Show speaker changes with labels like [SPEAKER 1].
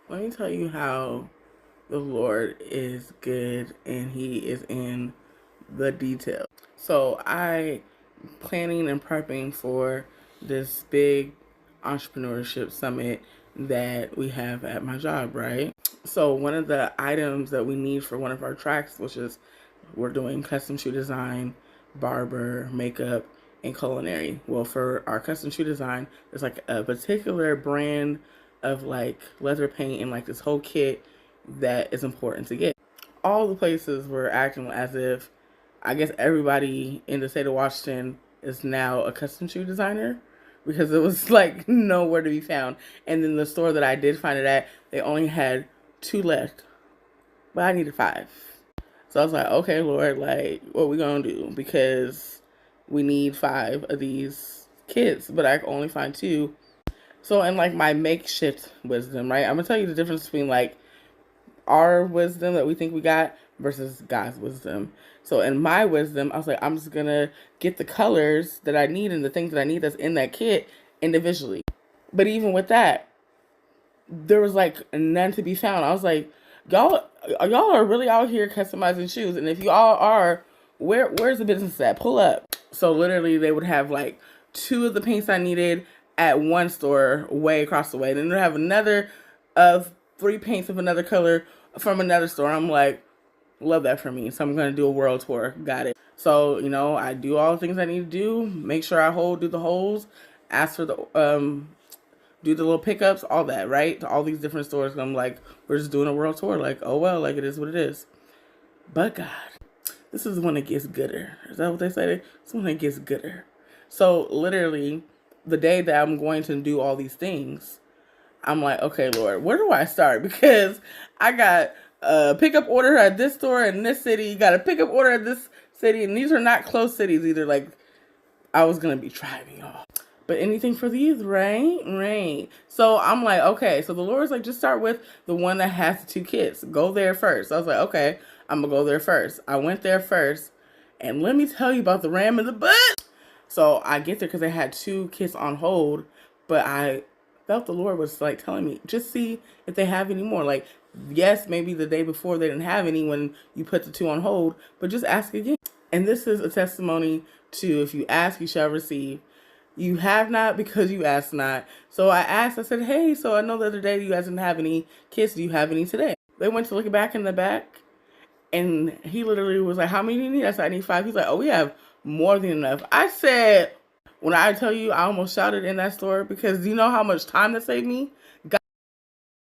[SPEAKER 1] Let me tell you how the Lord is good and He is in the detail. So I planning and prepping for this big entrepreneurship summit that we have at my job, right? So one of the items that we need for one of our tracks, which is we're doing custom shoe design, barber, makeup, and culinary. Well, for our custom shoe design, there's like a particular brand of like leather paint and like this whole kit that is important to get. All the places were acting as if I guess everybody in the state of Washington is now a custom shoe designer because it was like nowhere to be found. And then the store that I did find it at, they only had two left, but I needed five. So I was like, okay, Lord, like, what we gonna do? Because we need five of these kids, but I can only find two. So, in like my makeshift wisdom, right? I'm gonna tell you the difference between like our wisdom that we think we got versus God's wisdom. So, in my wisdom, I was like, I'm just gonna get the colors that I need and the things that I need that's in that kit individually. But even with that, there was like none to be found. I was like, y'all are really out here customizing shoes, and if you all are, where's the business at? Pull up. So literally, they would have like two of the paints I needed at one store way across the way, and then they have another of three paints of another color from another store. I'm like, love that for me. So I'm gonna do a world tour. Got it. So I do all the things I need to do. Make sure I do the holes. Ask for the do the little pickups, all that, right? To all these different stores. I'm like, we're just doing a world tour. Like, oh well, like it is what it is. But God, this is when it gets gooder. Is that what they say? It's when it gets gooder. So literally, the day that I'm going to do all these things, I'm like, okay, Lord, where do I start? Because I got a pickup order at this store in this city. You got a pickup order at this city, and these are not close cities either. Like, I was gonna be driving off. But anything for these, right? Right. So I'm like, okay. So the Lord's like, just start with the one that has the two kids. Go there first. So I was like, okay, I'm gonna go there first. I went there first, and let me tell you about the ram in the butt. So I get there because they had two kids on hold, but I felt the Lord was like telling me, just see if they have any more. Like, yes, maybe the day before they didn't have any when you put the two on hold, but just ask again. And this is a testimony to if you ask, you shall receive. You have not because you ask not. So I asked, I said, hey, so I know the other day you guys didn't have any kids. Do you have any today? They went to look back in the back, and he literally was like, how many do you need? I said, I need five. He's like, oh, we have more than enough. I said, when I tell you, I almost shouted in that store because do you know how much time that saved me?